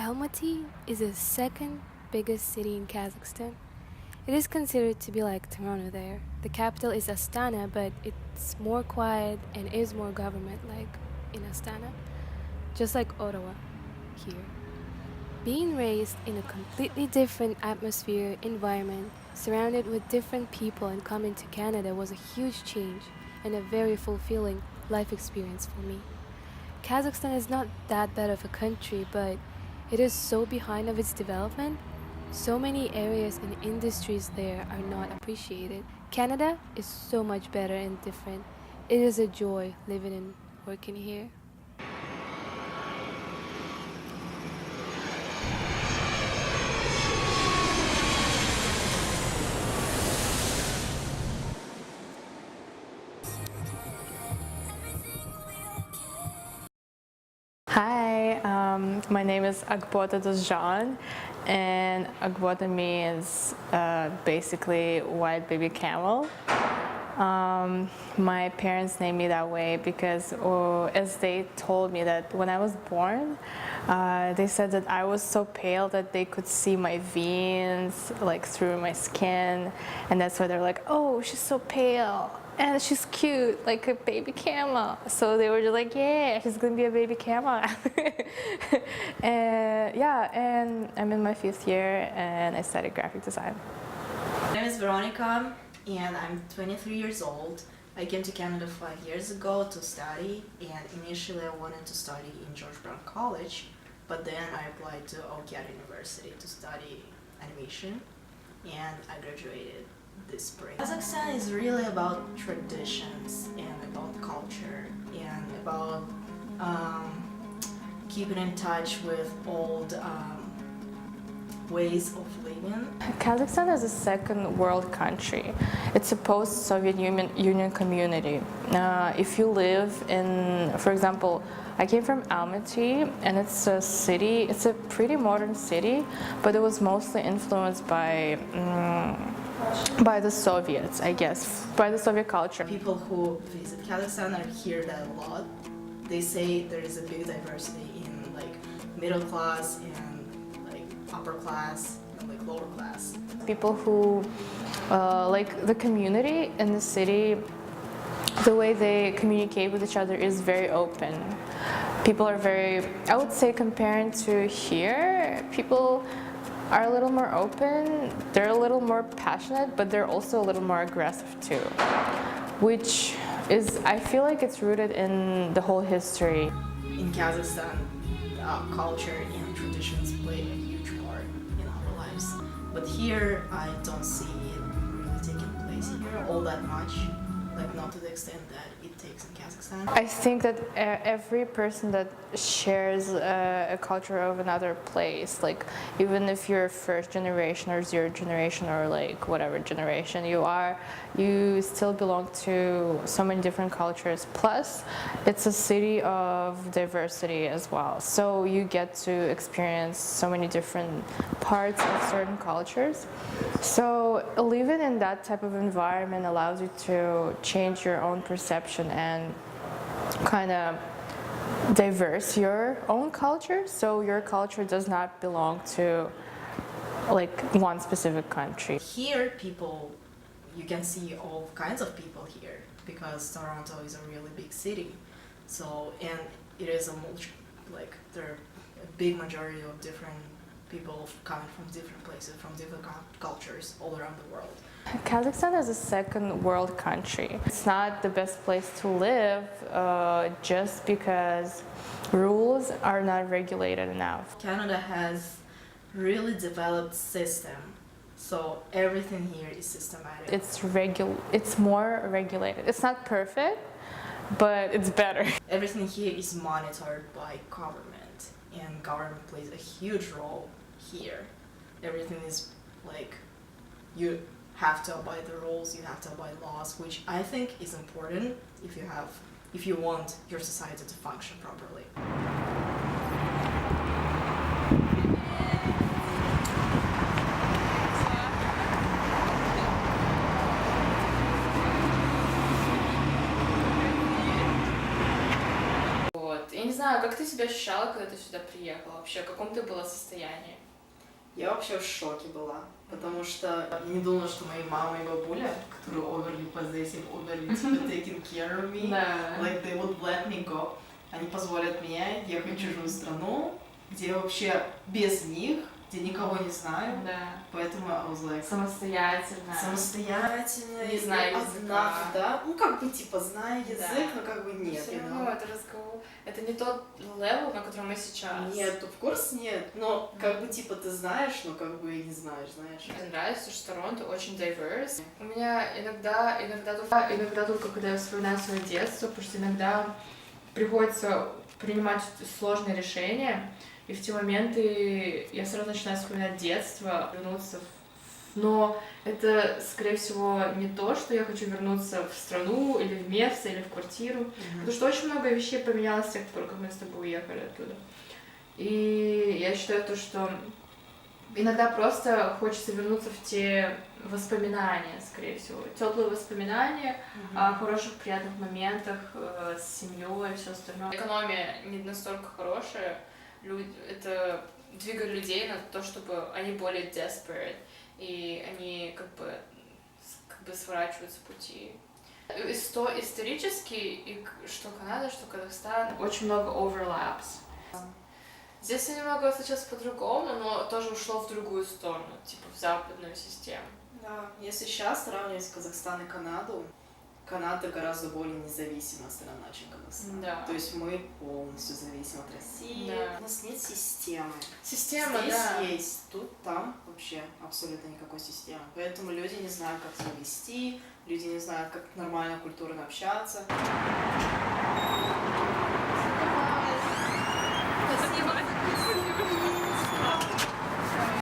Almaty is the second biggest city in Kazakhstan. It is considered to be like Toronto there. The capital is Astana, but it's more quiet and is more government-like in Astana, just like Ottawa here. Being raised in a completely different atmosphere, environment, surrounded with different people and coming to Canada was a huge change and a very fulfilling life experience for me. Kazakhstan is not that bad of a country, but it is so behind of its development. So many areas and industries there are not appreciated. Canada is so much better and different. It is a joy living and working here. Hi, my name is Akbota Dozjan, and Akbota means basically white baby camel. My parents named me that way because as they told me that when I was born, they said that I was so pale that they could see my veins like through my skin, and that's why they're like, oh, she's so pale. And she's cute, like a baby camel. So they were just like, yeah, she's gonna be a baby camel. And yeah, and I'm in my 5th year and I studied graphic design. My name is Veronica and I'm 23 years old. I came to Canada 5 years ago to study, and initially I wanted to study in George Brown College, but then I applied to OCAD University to study animation, and I graduated this spring. Kazakhstan is really about traditions and about culture and about keeping in touch with old ways of living. Kazakhstan is a second world country. It's a post-Soviet Union community. If you live in, for example, I came from Almaty, and it's a city, it's a pretty modern city, but it was mostly influenced by the Soviets, I guess, by the Soviet culture. People who visit Kazakhstan or hear that a lot. They say there is a big diversity in like middle class and like upper class and like lower class. People who like the community in the city, the way they communicate with each other is very open. People are very, I would say comparing to here, people are a little more open, they're a little more passionate, but they're also a little more aggressive too, which is, I feel like it's rooted in the whole history. In Kazakhstan, culture and traditions play a huge part in our lives, but here I don't see it really taking place here all that much, like not to the extent that it takes in Kazakhstan. I think that every person that shares a culture of another place, like even if you're first generation or 0th generation or like whatever generation you are, you still belong to so many different cultures. Plus, it's a city of diversity as well. So you get to experience so many different parts of certain cultures. So living in that type of environment allows you to change your own perception and kind of diverse your own culture, so your culture does not belong to like one specific country. Here people, you can see all kinds of people here because Toronto is a really big city. So, and it is like there are a big majority of different people coming from different places, from different cultures all around the world. Kazakhstan is a second world country. It's not the best place to live just because rules are not regulated enough. Canada has really developed system, so everything here is systematic. It's more regulated. It's not perfect, but it's better. Everything here is monitored by government, and government plays a huge role here. Everything is like, you have to abide the rules, you have to abide laws, which I think is important if you want your society to function properly. Вот. Я не знаю, как ты себя ощущала, когда ты сюда приехала? Вообще, в каком ты была состоянии? Я вообще в шоке была, потому что я не думала, что мои мама и бабуля, которые overly possessive, overly типа taking care of me, Да. like they would let me go, они позволят мне ехать в чужую страну, где я вообще без них, где никого не знаю, Да. поэтому I was like... Самостоятельно. Самостоятельно, Не знаю одна, языка. да, ну как бы типа зная язык, Да. но как бы нет, Все you равно know. это разговор. Это не тот левел, на котором мы сейчас. Нет, of course нет, но как бы типа ты знаешь, но как бы и не знаешь. Мне нравится, что Торонто очень diverse. У меня иногда только когда я вспоминаю свое детство, потому что иногда приходится принимать сложные решения, и в те моменты я сразу начинаю вспоминать детство, вернуться но это, скорее всего, не то, что я хочу вернуться в страну, или в место, или в квартиру, потому что очень много вещей поменялось с тех пор, как мы с тобой уехали оттуда. И я считаю то, что иногда просто хочется вернуться в те воспоминания, скорее всего, теплые воспоминания о хороших, приятных моментах с семьей и все остальное. Экономия не настолько хорошая, это двигает людей на то, чтобы они более desperate, и они как бы сворачивают с пути. Исторически, и что Канада, что Казахстан, очень много overlaps. Здесь все немного сейчас по-другому, но тоже ушло в другую сторону, типа в западную систему. Да, если сейчас сравнивать Казахстан и Канаду, Канада гораздо более независимая страна, чем Казахстан. Да. То есть мы полностью зависим от России. Да. У нас нет системы. Система, здесь да. есть, тут, там вообще абсолютно никакой системы. Поэтому люди не знают, как себя вести, люди не знают, как нормально, культурно общаться.